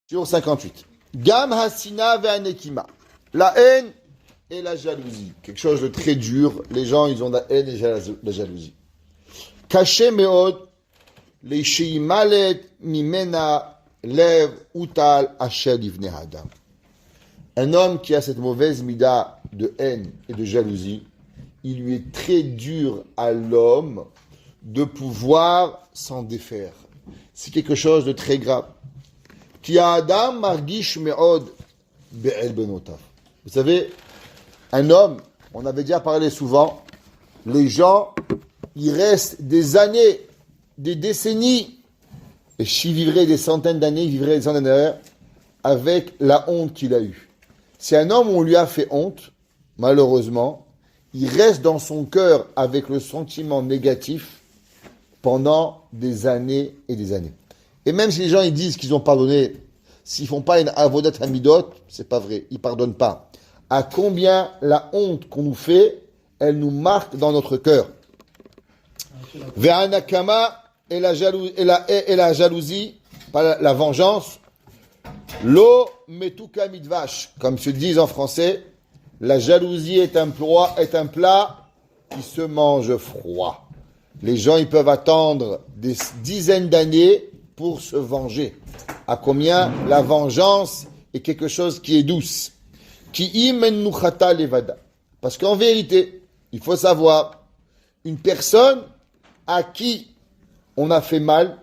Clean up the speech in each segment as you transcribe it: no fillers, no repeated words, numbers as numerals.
Sur 58. Gam hasina ve'anekima. La haine et la jalousie. Quelque chose de très dur. Les gens, ils ont la haine et la jalousie. Caché meod, les sheimalet mimena lev utal asher livnei adam. Un homme qui a cette mauvaise mida de haine et de jalousie, il lui est très dur à l'homme de pouvoir s'en défaire. C'est quelque chose de très grave. Ki adam margish meod be'el benotav. Vous savez, un homme, on avait déjà parlé souvent, les gens, ils restent des années, des décennies, et s'il vivrait des centaines d'années, il vivrait des centaines d'années avec la honte qu'il a eue. Si un homme, on lui a fait honte, malheureusement, il reste dans son cœur avec le sentiment négatif pendant des années et des années. Et même si les gens ils disent qu'ils ont pardonné, s'ils font pas une avodat hamidot, c'est pas vrai, ils pardonnent pas. À combien la honte qu'on nous fait, elle nous marque dans notre cœur. Ve'anakama et la jalousie, pas la vengeance. Lo metuka midvash, comme se disent en français, la jalousie est un plat qui se mange froid. Les gens, ils peuvent attendre des dizaines d'années pour se venger. À combien la vengeance est quelque chose qui est douce. Ki imen nuchata levada. Parce qu'en vérité, il faut savoir, une personne à qui on a fait mal,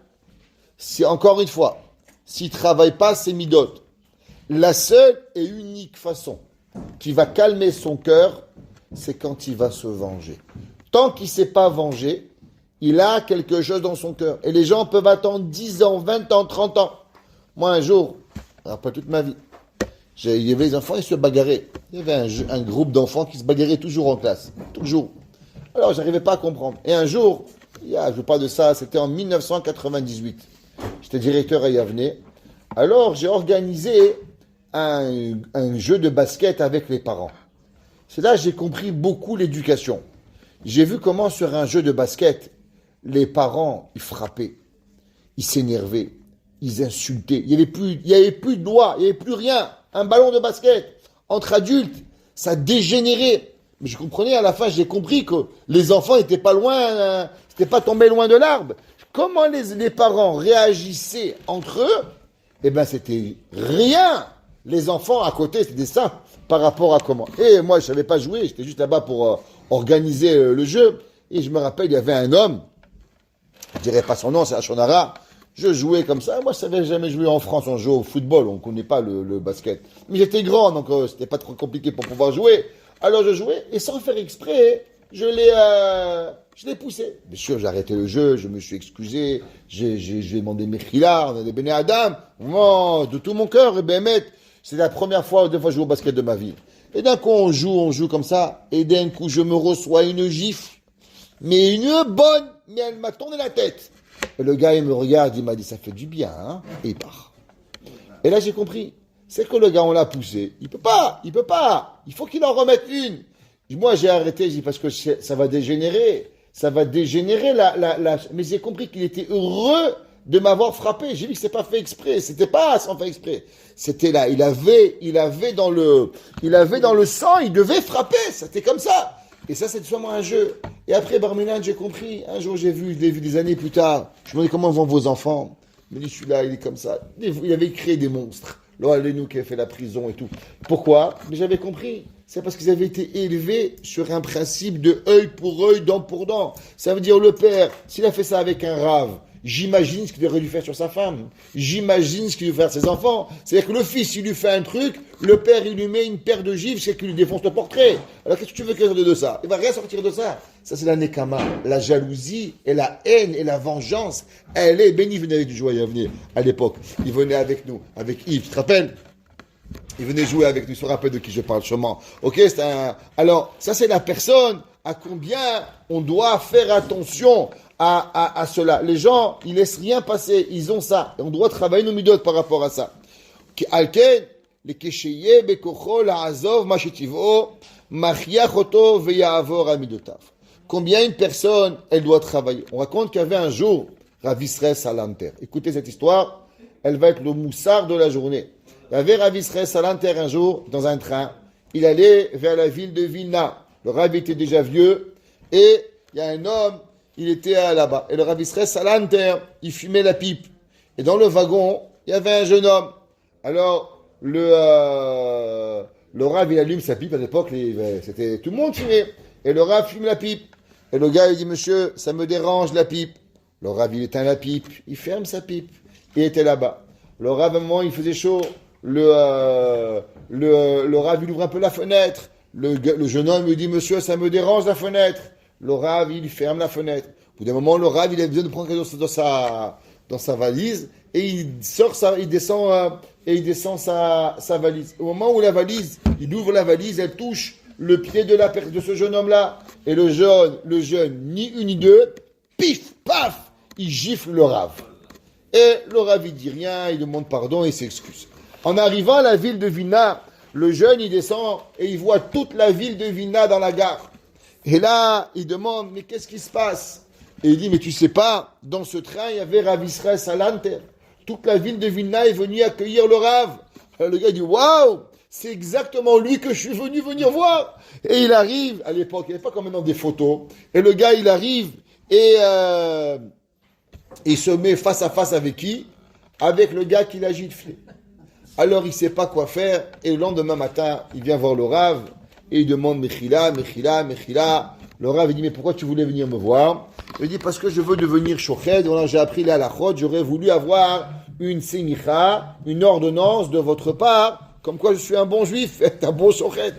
c'est encore une fois, s'il ne travaille pas ses midot, la seule et unique façon qui va calmer son cœur, c'est quand il va se venger. Tant qu'il ne s'est pas vengé, il a quelque chose dans son cœur. Et les gens peuvent attendre 10 ans, 20 ans, 30 ans. Moi, un jour, après toute ma vie, il y avait les enfants, ils se bagarraient. Il y avait un groupe d'enfants qui se bagarraient toujours en classe. Toujours. Alors, je n'arrivais pas à comprendre. Et un jour, je vous parle de ça, c'était en 1998. J'étais directeur à Yavne. Alors, j'ai organisé un jeu de basket avec les parents. C'est là que j'ai compris beaucoup l'éducation. J'ai vu comment sur un jeu de basket, les parents, ils frappaient, ils s'énervaient, ils insultaient. Il y avait plus de loi, il n'y avait plus rien. Un ballon de basket entre adultes, ça dégénérait. Mais je comprenais à la fin, j'ai compris que les enfants n'étaient pas loin, n'étaient pas tombés loin de l'arbre. Comment les parents réagissaient entre eux? Eh bien, c'était rien. Les enfants à côté, c'était ça par rapport à comment. Et moi, je ne savais pas jouer, j'étais juste là-bas pour organiser le jeu. Et je me rappelle, il y avait un homme, je ne dirais pas son nom, c'est Ashonara. Je jouais comme ça. Moi, je ne savais jamais jouer en France. On joue au football, on ne connaît pas le basket. Mais j'étais grand, donc c'était pas trop compliqué pour pouvoir jouer. Alors je jouais, et sans faire exprès, je l'ai poussé. Bien sûr, j'ai arrêté le jeu, je me suis excusé, j'ai demandé Mechila, on a des Béné Adam. Oh, de tout mon cœur, et Bémet. C'est la première fois, deux fois que je joue au basket de ma vie. Et d'un coup, on joue comme ça, et d'un coup, je me reçois une gifle, mais une bonne, mais elle m'a tourné la tête. Et le gars, il me regarde, il m'a dit, ça fait du bien, hein, et il part. Et là, j'ai compris. C'est que le gars, on l'a poussé. Il peut pas. Il faut qu'il en remette une. Moi, j'ai arrêté, j'ai dit, parce que ça va dégénérer. Ça va dégénérer mais j'ai compris qu'il était heureux de m'avoir frappé. J'ai vu que c'est pas fait exprès. C'était pas sans faire exprès. C'était là. Il avait dans le sang, il devait frapper. C'était comme ça. Et ça, c'est seulement un jeu. Et après, Barminan, j'ai compris. Un jour, je l'ai vu des années plus tard. Je me demandais comment vont vos enfants. Il me dit, celui-là, il est comme ça. Il avait créé des monstres. Là, nous qui a fait la prison et tout. Pourquoi? Mais j'avais compris. C'est parce qu'ils avaient été élevés sur un principe de œil pour œil, dent pour dent. Ça veut dire le père, s'il a fait ça avec un rave, j'imagine ce qu'il aurait dû faire sur sa femme. J'imagine ce qu'il aurait dû faire sur ses enfants. C'est-à-dire que le fils, il lui fait un truc, le père, il lui met une paire de gifles, c'est qu'il lui défonce le portrait. Alors qu'est-ce que tu veux qu'il sorte de ça? Il va rien sortir de ça. Ça, c'est la nekama. La jalousie et la haine et la vengeance. Benny venait avec du joyeux venir à l'époque. Il venait avec nous, avec Yves, tu te rappelles? Il venait jouer avec nous, il se rappelle de qui je parle, chemin. Ok, alors, ça c'est la personne à combien on doit faire attention à cela. Les gens, ils laissent rien passer, ils ont ça. Et on doit travailler nos midot par rapport à ça. Alken, les kesheye bekocho la'azov mashitivo machiach oto ve'ya'avor amidotav. Combien une personne, elle doit travailler. On raconte qu'il y avait un jour, Rav Israël Salanter. Écoutez cette histoire. elle va être le moussard de la journée. Il y avait Rav Israël Salanter un jour, dans un train. Il allait vers la ville de Vilna. Le Rav était déjà vieux. Et il y a un homme, il était là-bas. Et le Rav Israël Salanter, il fumait la pipe. Et dans le wagon, il y avait un jeune homme. Alors, le Rav, il allume sa pipe. À l'époque, c'était tout le monde fumait. Et le Rav fume la pipe. Et le gars, il dit, monsieur, ça me dérange la pipe. Le Rav, il éteint la pipe. Il ferme sa pipe. Il était là-bas. Le Rav, à un moment, il faisait chaud. Le Rav, il ouvre un peu la fenêtre. Le jeune homme lui dit, monsieur, ça me dérange la fenêtre. Le Rav, il ferme la fenêtre. Au bout d'un moment, le Rav, il a besoin de prendre quelque chose dans sa valise. Et il descend sa valise. Au moment où la valise, il ouvre la valise, elle touche le pied de ce jeune homme-là. Et le jeune, ni une ni deux, pif, paf, il gifle le Rav. Et le Rav, il dit rien, il demande pardon et il s'excuse. En arrivant à la ville de Vilna, le jeune, il descend et il voit toute la ville de Vilna dans la gare. Et là, il demande, mais qu'est-ce qui se passe? Et il dit, mais tu sais pas, dans ce train, il y avait Rav Israël Salanter. Toute la ville de Vilna est venue accueillir le Rav. Alors le gars dit, waouh, c'est exactement lui que je suis venu venir voir. Et il arrive, à l'époque, il n'y avait pas comme maintenant des photos. Et le gars, il arrive et il se met face à face avec qui? Avec le gars qui l'a giflé. Alors il ne sait pas quoi faire. Et le lendemain matin, il vient voir le Rav et il demande Mechila. Le Rav il dit, mais pourquoi tu voulais venir me voir? Il dit, parce que je veux devenir shochet. Voilà, j'ai appris la halachot, j'aurais voulu avoir une semicha, une ordonnance de votre part, comme quoi je suis un bon juif, un bon shochet.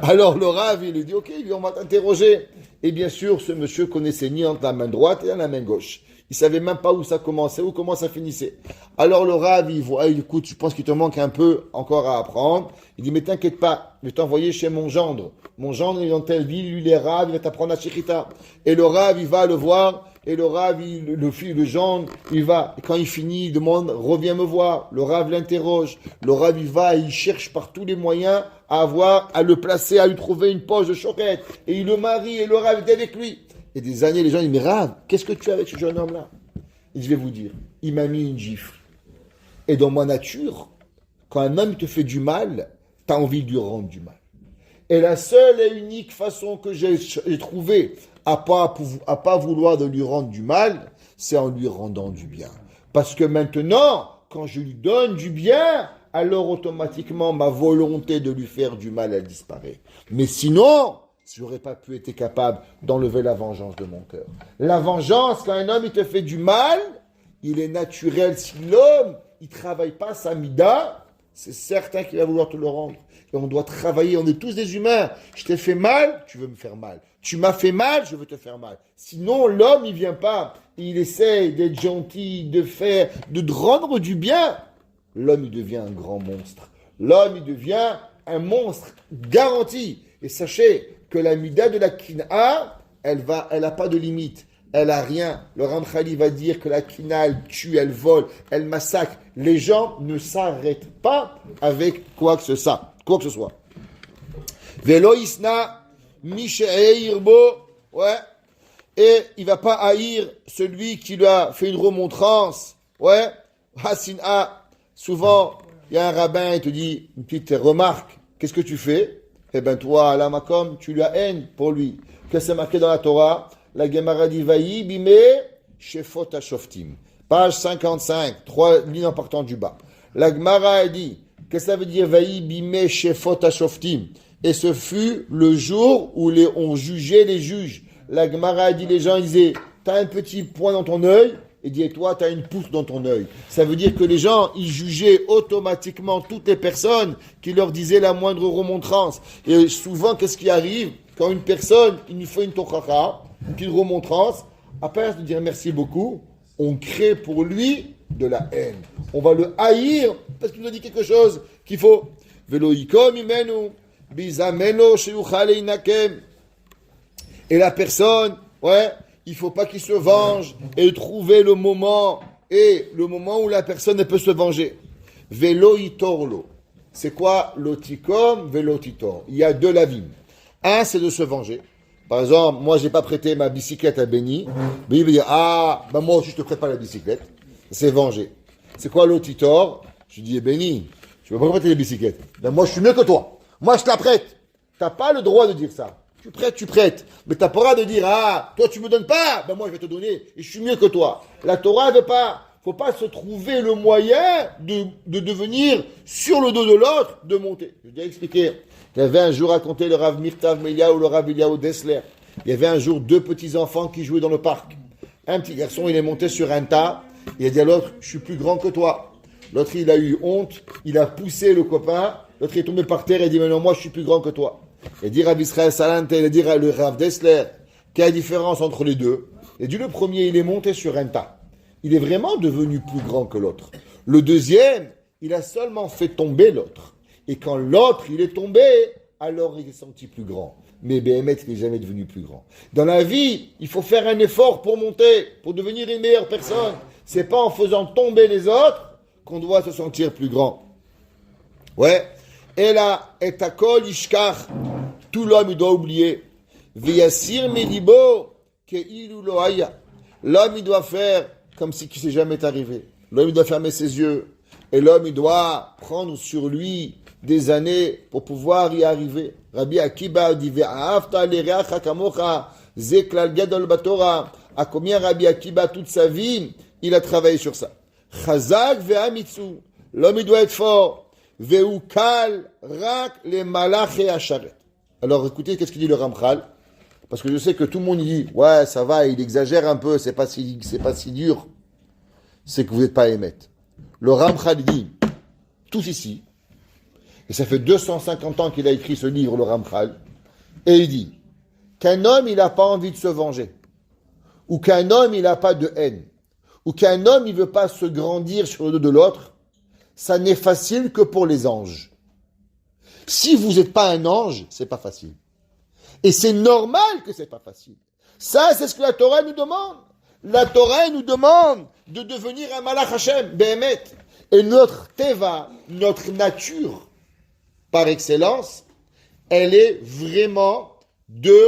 Alors le Rav, il lui dit, ok, on va t'interroger. Et bien sûr, ce monsieur connaissait ni entre la main droite et la main gauche. Il savait même pas où ça commençait, où comment ça finissait. Alors le Rav, il voit, écoute, je pense qu'il te manque un peu encore à apprendre. Il dit, mais t'inquiète pas, je vais t'envoyer chez mon gendre. Mon gendre, il est dans telle ville, lui, il est Rav, il va t'apprendre la Shechita. Et le Rav, il va le voir, et le Rav, le gendre, il va. Et quand il finit, il demande, reviens me voir. Le Rav l'interroge. Le Rav, il va, et il cherche par tous les moyens à le placer, à lui trouver une poche de choquette. Et il le marie, et le Rav est avec lui. Et des années, les gens disent, mais Rav, qu'est-ce que tu as avec ce jeune homme-là? Et je vais vous dire, il m'a mis une gifle. Et dans ma nature, quand un homme te fait du mal, tu as envie de lui rendre du mal. Et la seule et unique façon que j'ai trouvée à pas vouloir de lui rendre du mal, c'est en lui rendant du bien. Parce que maintenant, quand je lui donne du bien, alors automatiquement, ma volonté de lui faire du mal, elle disparaît. Mais sinon, j'aurais pas pu être capable d'enlever la vengeance de mon cœur. La vengeance, quand un homme il te fait du mal, il est naturel. Si l'homme, il travaille pas sa mida, c'est certain qu'il va vouloir te le rendre. Et on doit travailler, on est tous des humains. Je t'ai fait mal, tu veux me faire mal. Tu m'as fait mal, je veux te faire mal. Sinon, l'homme, il vient pas. Il essaye d'être gentil, de rendre du bien. L'homme, il devient un grand monstre. L'homme, il devient un monstre garanti. Et sachez que la mida de la kina, elle a pas de limite. Elle a rien. Le Ramchali va dire que la kina, elle tue, elle vole, elle massacre. Les gens ne s'arrêtent pas avec quoi que ce soit. Velo isna misheirbo, ouais. Et il va pas haïr celui qui lui a fait une remontrance, ouais. Hasina. Souvent, il y a un rabbin, il te dit une petite remarque. Qu'est-ce que tu fais? Eh bien, toi, à la makom, tu lui as haine pour lui. Qu'est-ce que c'est marqué dans la Torah? La Gemara dit Vaï bime shefot hashoftim. Page 55, 3 lignes en partant du bas. La Gemara a dit, qu'est-ce que ça veut dire Vaï bime shefot hashoftim? Et ce fut le jour où on jugeait les juges. La Gemara a dit, les gens ils disaient, t'as un petit point dans ton œil, et dit, et toi, tu as une pousse dans ton œil. Ça veut dire que les gens, ils jugeaient automatiquement toutes les personnes qui leur disaient la moindre remontrance. Et souvent, qu'est-ce qui arrive? Quand une personne, il nous fait une tochacha, une petite remontrance, après de dire merci beaucoup, on crée pour lui de la haine. On va le haïr parce qu'il nous a dit quelque chose qu'il faut. Veloïkom imenu, bizameno sheyuchal einakem. Et la personne, ouais, il ne faut pas qu'il se venge et trouver le moment où la personne elle peut se venger. Velo itorlo. C'est quoi l'otikom, velo titor? Il y a deux lavim. Un, c'est de se venger. Par exemple, moi, j'ai pas prêté ma bicyclette à Benny. Benny va dire, moi aussi, je te prête pas la bicyclette. C'est venger. c'est quoi l'auditor? Je lui dis, Benny, tu veux pas prêter les bicyclettes? Ben moi, je suis mieux que toi. Moi, je te la prête. T'as pas le droit de dire ça. Tu prêtes. Mais t'as pas le droit de dire, ah, toi, tu me donnes pas. Ben moi, je vais te donner. Et je suis mieux que toi. La Torah ne veut pas. Faut pas se trouver le moyen de devenir sur le dos de l'autre, de monter. Je vais déjà expliquer. Il y avait un jour raconté le Rav Mirtav Melia ou le Rav Eliyahu Dessler. Il y avait un jour 2 petits enfants qui jouaient dans le parc. Un petit garçon, il est monté sur un tas. Il a dit à l'autre, je suis plus grand que toi. L'autre, il a eu honte. Il a poussé le copain. L'autre est tombé par terre et dit, mais non, moi, je suis plus grand que toi. Il a dit Rav Israël Salante, il a dit le Rav Dessler, quelle est la différence entre les deux? Il a dit, le premier, il est monté sur un tas. Il est vraiment devenu plus grand que l'autre. Le deuxième, il a seulement fait tomber l'autre. Et quand l'autre, il est tombé, alors il est senti plus grand. Mais Béhémet, il n'est jamais devenu plus grand. Dans la vie, il faut faire un effort pour monter, pour devenir une meilleure personne. C'est pas en faisant tomber les autres qu'on doit se sentir plus grand. Ouais. Et là, et takol ishkar, tout l'homme, il doit oublier. V'yassir melibo, ke'ilu lo haya. L'homme, il doit faire comme si qui s'est jamais arrivé. L'homme, il doit fermer ses yeux. Et l'homme, il doit prendre sur lui des années pour pouvoir y arriver. Rabbi Akiba dit, Ve'ahavta l'ereacha kamocha, zeklal gadol batora. À combien Rabbi Akiba, toute sa vie, il a travaillé sur ça. Chazak ve'amitsu. L'homme, il doit être fort. Ve'ukal rak le malach et asharet. Alors, écoutez, qu'est-ce qu'il dit le Ramchal? Parce que je sais que tout le monde dit, ouais, ça va, il exagère un peu, c'est pas si dur. C'est que vous n'êtes pas émette. Le Ramchal dit, tous ici, et ça fait 250 ans qu'il a écrit ce livre, le Ramchal, et il dit qu'un homme, il n'a pas envie de se venger, ou qu'un homme, il n'a pas de haine, ou qu'un homme, il ne veut pas se grandir sur le dos de l'autre, ça n'est facile que pour les anges. Si vous n'êtes pas un ange, c'est pas facile. Et c'est normal que c'est pas facile. Ça, c'est ce que la Torah nous demande. La Torah nous demande de devenir un Malach Hashem, Béhémet. Et notre Teva, notre nature, par excellence, elle est vraiment de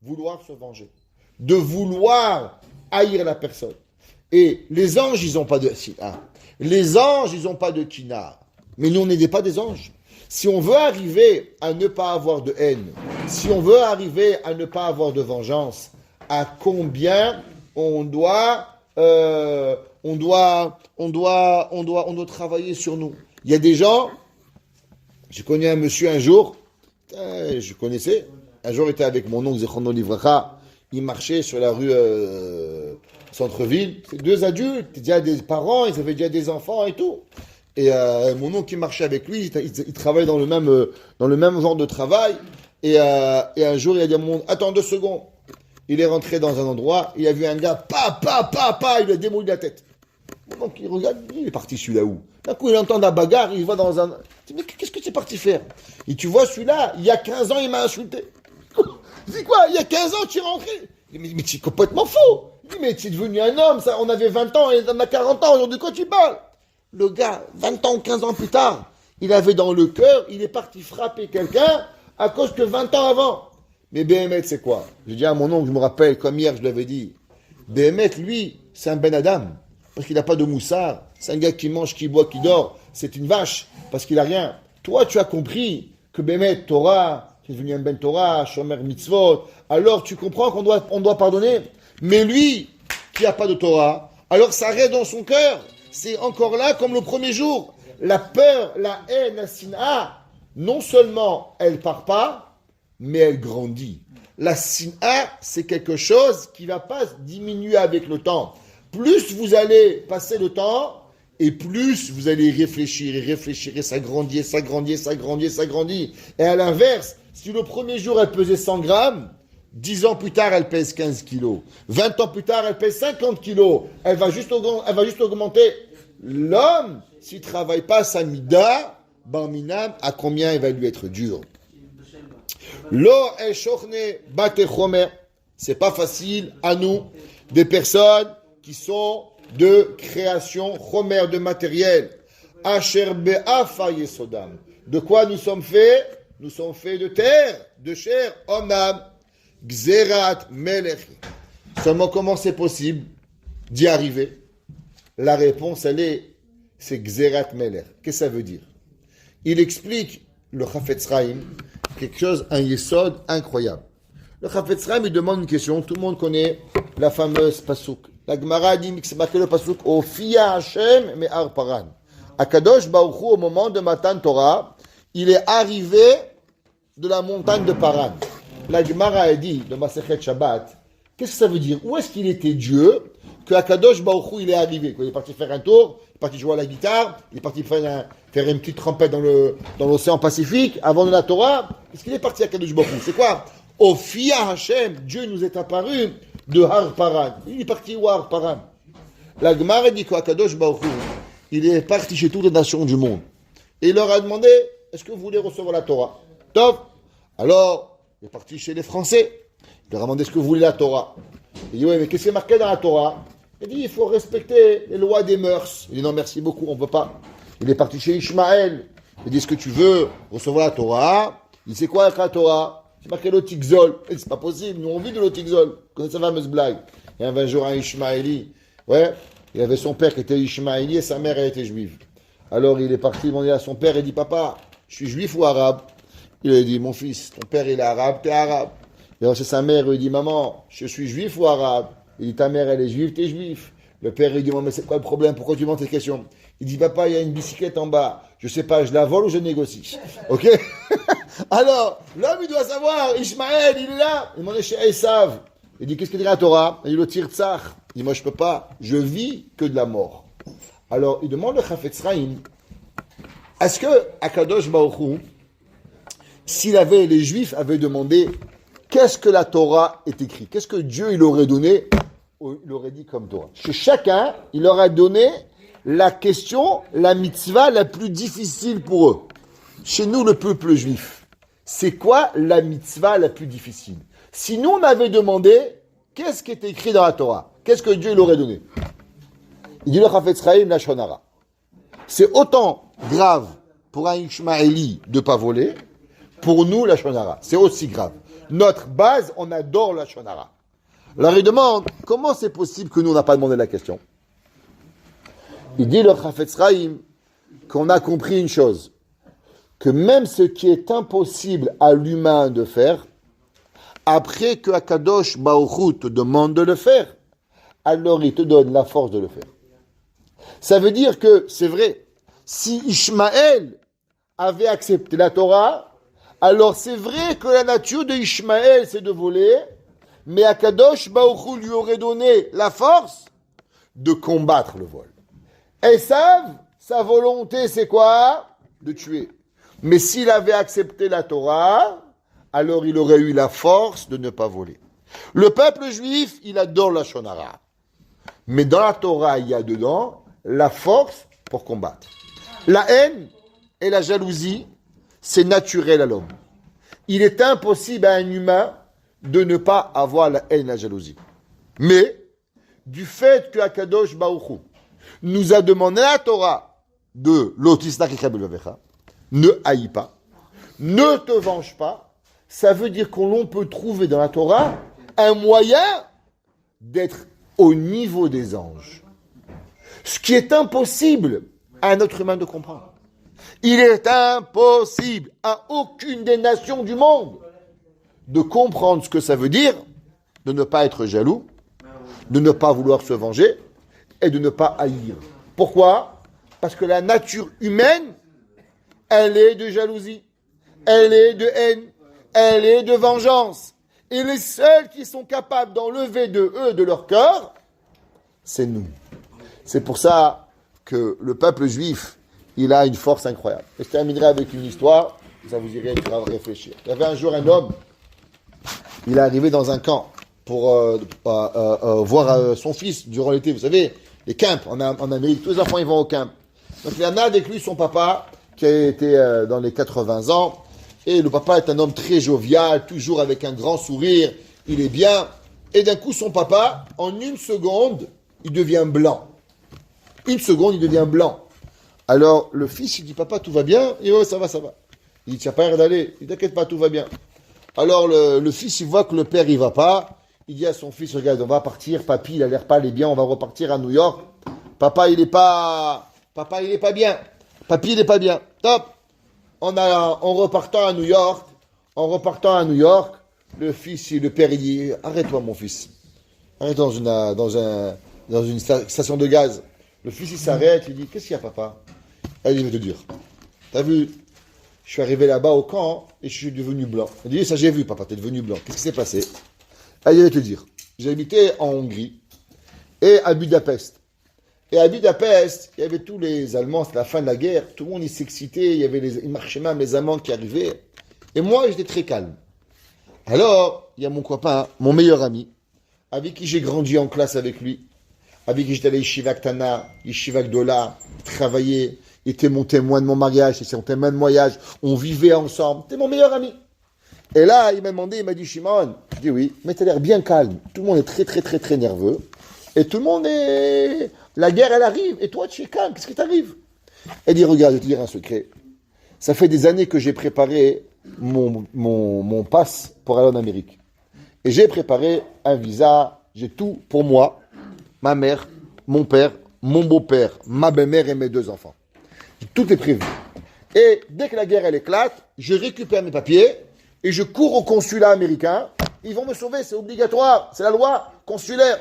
vouloir se venger, de vouloir haïr la personne. Et les anges, ils n'ont pas de sina. Les anges, ils n'ont pas de kina. Mais nous, on n'est pas des anges. Si on veut arriver à ne pas avoir de haine, si on veut arriver à ne pas avoir de vengeance, à combien on doit travailler sur nous. Il y a des gens, j'ai connu un monsieur un jour, je connaissais, un jour il était avec mon oncle Zechono Livracha, il marchait sur la rue centre-ville, c'est 2 adultes, déjà des parents, ils avaient déjà des enfants et tout. Et mon oncle qui marchait avec lui, il travaillait dans le même genre de travail. Et un jour, il a dit à mon oncle, attends 2 secondes. Il est rentré dans un endroit, il a vu un gars, il lui a démoli la tête. Mon oncle, il regarde, il est parti celui-là où? D'un coup, il entend la bagarre, il va dans un... Il dit, mais qu'est-ce que tu es parti faire? Et tu vois, celui-là, il y a 15 ans, il m'a insulté. Il dit quoi? Il y a 15 ans, tu es rentré? Il dit, mais tu es complètement faux. Il dit, mais tu es devenu un homme, ça, on avait 20 ans, et on a 40 ans, aujourd'hui, de quoi tu parles? Le gars, 20 ans ou 15 ans plus tard, il avait dans le cœur, il est parti frapper quelqu'un à cause que 20 ans avant. Mais Béhémet, c'est quoi? J'ai dit à mon oncle, je me rappelle, comme hier, je l'avais dit, Béhémet, lui, c'est un Ben Adam. Parce qu'il n'a pas de moussard. C'est un gars qui mange, qui boit, qui dort. C'est une vache. Parce qu'il n'a rien. Toi, tu as compris que Béhémet, Torah, c'est devenu un Ben Torah, Shomer Mitzvot. Alors, tu comprends qu'on doit pardonner. Mais lui, qui n'a pas de Torah, alors ça reste dans son cœur. C'est encore là comme le premier jour. La peur, la haine, la sina, non seulement elle part pas, mais elle grandit. La sina, c'est quelque chose qui ne va pas diminuer avec le temps. Plus vous allez passer le temps, et plus vous allez réfléchir, et ça grandit, ça grandit, ça grandit, ça grandit. Et à l'inverse, si le premier jour elle pesait 100 grammes, 10 ans plus tard, elle pèse 15 kilos. 20 ans plus tard, elle pèse 50 kilos. Elle va juste augmenter. L'homme, s'il ne travaille pas sa mida, barminam, à combien il va lui être dur? Lo eshorne bate chomer. C'est pas facile à nous, des personnes qui sont de création chomer, de matériel. Asher be'afa yesodam. De quoi nous sommes faits? Nous sommes faits de terre, de chair, omnam. Gzerat melech. Seulement comment c'est possible d'y arriver? La réponse, elle est c'est Gzerat Meler. Qu'est-ce que ça veut dire? Il explique, le Chafetz Chaim, quelque chose, un yesod incroyable. Le Chafetz Chaim, il demande une question. Tout le monde connaît la fameuse Pasuk. La Gemara dit que c'est marqué le Pasuk au Fia Hashem Me'ar Paran. Akadosh Baruch Hu, au moment de Matan Torah, il est arrivé de la montagne de Paran. La Gemara a dit, de Masechet Shabbat, qu'est-ce que ça veut dire? Où est-ce qu'il était Dieu que Akadosh Baruch Hu, il est arrivé? Il est parti faire un tour, il est parti jouer à la guitare, il est parti faire une petite trompette dans l'océan Pacifique, avant de la Torah. Est-ce qu'il est parti à Akadosh Baruch Hu? C'est quoi? Au Fia Hashem, Dieu nous est apparu de Har Paran. Il est parti où Har Paran? La Gemara dit qu'Akadosh Baruch Hu, il est parti chez toutes les nations du monde. Et il leur a demandé, est-ce que vous voulez recevoir la Torah? Top. Alors, il est parti chez les Français. Il leur a demandé, est-ce que vous voulez la Torah? Il dit, oui, mais qu'est-ce qui est marqué dans la Torah? Il dit, il faut respecter les lois des mœurs. Il dit, non, merci beaucoup, on ne veut pas. Il est parti chez Ishmaël. Il dit, est-ce que tu veux recevoir la Torah? Il dit, c'est quoi la Torah? C'est marqué l'Otixol. Il dit, c'est pas possible, nous on vit de l'Otixol. Vous connaissez sa fameuse blague? Il y avait un jour un Ishmaéli. Ouais, il avait son père qui était Ishmaéli et sa mère, elle était juive. Alors il est parti demander à son père, il dit, papa, je suis juif ou arabe? Il lui a dit, mon fils, ton père il est arabe, t'es arabe. Et alors c'est sa mère, il lui dit, maman, je suis juif ou arabe? Il dit, ta mère elle est juive, t'es juif. Le père il dit, mais c'est quoi le problème? Pourquoi tu demandes ces questions? Il dit, papa, il y a une bicyclette en bas. Je sais pas, je la vole ou je négocie. Ok? Alors, l'homme il doit savoir, Ishmaël, il est là. Il demande chez Esav. Il dit, qu'est-ce qu'il dit la Torah? Il dit, le tirtzach. Il dit, moi je peux pas, je vis que de la mort. Alors, il demande le Chafetz Chaim, est-ce que Akadosh Baruch Hu, les Juifs avaient demandé qu'est-ce que la Torah est écrite, qu'est-ce que Dieu il aurait donné, il aurait dit comme Torah. Chez chacun, il leur a donné la question, la mitzvah la plus difficile pour eux. Chez nous, le peuple juif, c'est quoi la mitzvah la plus difficile? Si nous, on avait demandé qu'est-ce qui est écrit dans la Torah, qu'est-ce que Dieu il aurait donné? Il dit le Chafetz Chaim, la Shonara. C'est autant grave pour un Ishmaéli de ne pas voler, pour nous, la Shonara. C'est aussi grave. Notre base, on adore la Shonara. Alors il demande, comment c'est possible que nous, on n'a pas demandé la question? Il dit le Chafetz Chaim qu'on a compris une chose, que même ce qui est impossible à l'humain de faire, après que Akadosh Baruch Hu te demande de le faire, alors il te donne la force de le faire. Ça veut dire que, c'est vrai, si Ishmaël avait accepté la Torah, alors c'est vrai que la nature de Ishmaël c'est de voler, mais Akadosh Baruch Hu lui aurait donné la force de combattre le vol. Esav, sa volonté c'est quoi? De tuer. Mais s'il avait accepté la Torah, alors il aurait eu la force de ne pas voler. Le peuple juif, il adore la Shonara. Mais dans la Torah, il y a dedans la force pour combattre. La haine et la jalousie, c'est naturel à l'homme. Il est impossible à un humain de ne pas avoir la haine et la jalousie. Mais, du fait que Akadosh Baruch Hu nous a demandé la Torah de l'autisme ne haïs pas, ne te venge pas, ça veut dire qu'on peut trouver dans la Torah un moyen d'être au niveau des anges. Ce qui est impossible à un être humain de comprendre. Il est impossible à aucune des nations du monde de comprendre ce que ça veut dire de ne pas être jaloux, de ne pas vouloir se venger et de ne pas haïr. Pourquoi? Parce que la nature humaine, elle est de jalousie, elle est de haine, elle est de vengeance. Et les seuls qui sont capables d'enlever de eux, de leur cœur, c'est nous. C'est pour ça que le peuple juif, il a une force incroyable. Et je terminerai avec une histoire, ça vous irait réfléchir. Il y avait un jour un homme, il est arrivé dans un camp pour voir son fils durant l'été. Vous savez, les camps en Amérique, tous les enfants ils vont au camp. Donc il y en a avec lui son papa, qui a été dans les 80 ans. Et le papa est un homme très jovial, toujours avec un grand sourire, il est bien. Et d'un coup, son papa, en une seconde, il devient blanc. Une seconde, il devient blanc. Alors, le fils, il dit, papa, tout va bien? Et ça va. Il dit, tu n'as pas l'air d'aller. Il dit, t'inquiète pas, tout va bien. Alors, le fils, il voit que le père, il va pas. Il dit à son fils, regarde, on va partir, papy, il a l'air pas aller bien, on va repartir à New York. Papa, il est pas Papa, il est pas bien. Papy, il est pas bien. Top. En repartant à New York, le fils et le père, il dit, arrête-toi, mon fils. Arrête dans une station de gaz. Le fils, il s'arrête, il dit, qu'est-ce qu'il y a, papa? Allez, je vais te dire. T'as vu, je suis arrivé là-bas au camp et je suis devenu blanc. Il dit, ça j'ai vu, papa, t'es devenu blanc. Qu'est-ce qui s'est passé? Allez, je vais te dire. J'ai habité en Hongrie et à Budapest. Et à Budapest, il y avait tous les Allemands, c'était la fin de la guerre, tout le monde il s'excitait, il marchait même les Allemands qui arrivaient. Et moi, j'étais très calme. Alors, il y a mon copain, mon meilleur ami, avec qui j'ai grandi en classe avec lui, avec qui j'étais allé à Yeshiva Ktana, Yeshiva Gdola, travailler, il était mon témoin de mon mariage, c'était mon témoin de voyage, on vivait ensemble, c'était mon meilleur ami. Et là, il m'a demandé, il m'a dit, Shimon, je dis oui, mais t'as l'air bien calme, tout le monde est très très très très nerveux, et tout le monde est... La guerre, elle arrive, et toi, tu es calme, qu'est-ce qui t'arrive? Elle dit, regarde, je vais te dire un secret. Ça fait des années que j'ai préparé mon passe pour aller en Amérique. Et j'ai préparé un visa, j'ai tout pour moi, ma mère, mon père, mon beau-père, ma belle-mère et mes 2 enfants. Tout est prévu. Et dès que la guerre, elle éclate, je récupère mes papiers et je cours au consulat américain. Ils vont me sauver, c'est obligatoire, c'est la loi consulaire.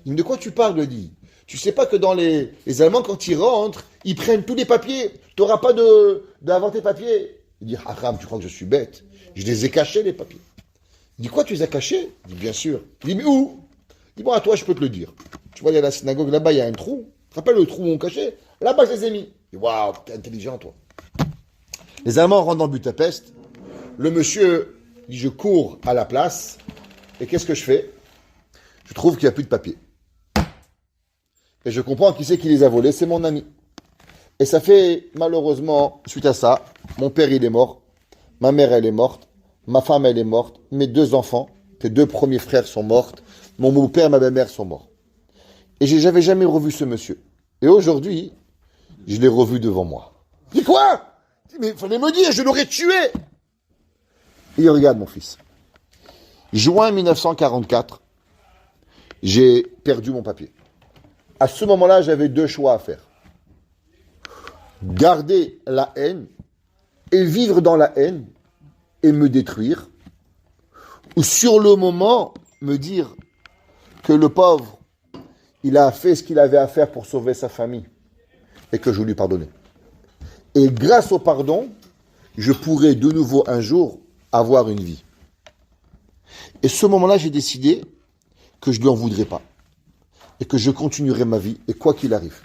De quoi tu parles, le dit? Tu sais pas que dans les Allemands, quand ils rentrent, ils prennent tous les papiers. Tu n'auras pas d'inventer papiers. Il dit, Haram, tu crois que je suis bête? Je les ai cachés, les papiers. Il dit, quoi, tu les as cachés? Il dit, bien sûr. Il dit, mais où? Il dit, bon, à toi, je peux te le dire. Tu vois, il y a la synagogue, là-bas, il y a un trou. Tu te rappelles le trou où on cachait? Là-bas, je les ai mis. Il dit, waouh, t'es intelligent, toi. Les Allemands rentrent dans Budapest. Le monsieur dit, je cours à la place. Et qu'est-ce que je fais? Je trouve qu'il n'y a plus de papiers. Et je comprends qui c'est qui les a volés, c'est mon ami. Et ça fait, malheureusement, suite à ça, mon père il est mort, ma mère elle est morte, ma femme elle est morte, mes 2 enfants, tes 2 premiers frères sont morts, mon beau-père et ma belle-mère sont morts. Et j'avais jamais revu ce monsieur. Et aujourd'hui, je l'ai revu devant moi. Je dis quoi? Mais il fallait me dire, je l'aurais tué. Et il regarde mon fils. Juin 1944, j'ai perdu mon papier. À ce moment-là, j'avais 2 choix à faire. Garder la haine et vivre dans la haine et me détruire. Ou sur le moment, me dire que le pauvre, il a fait ce qu'il avait à faire pour sauver sa famille et que je lui pardonnais. Et grâce au pardon, je pourrais de nouveau un jour avoir une vie. Et ce moment-là, j'ai décidé que je ne lui en voudrais pas. Et que je continuerai ma vie, et quoi qu'il arrive.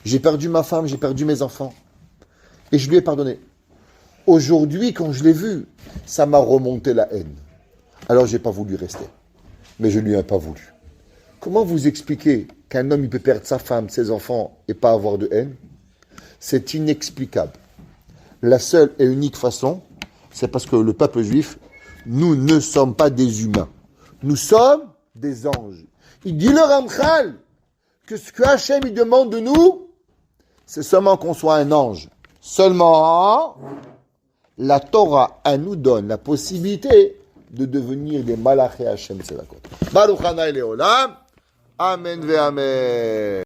J'ai perdu ma femme, j'ai perdu mes enfants. Et je lui ai pardonné. Aujourd'hui, quand je l'ai vu, ça m'a remonté la haine. Alors, je n'ai pas voulu rester. Mais je ne lui ai pas voulu. Comment vous expliquer qu'un homme il peut perdre sa femme, ses enfants, et pas avoir de haine? C'est inexplicable. La seule et unique façon, c'est parce que le peuple juif, nous ne sommes pas des humains. Nous sommes des anges. Il dit le Ramchal que ce que Hachem il demande de nous, c'est seulement qu'on soit un ange. Seulement, la Torah, elle nous donne la possibilité de devenir des malachés Hachem. C'est la côte. Baruch Hanai Leolam. Amen ve Amen.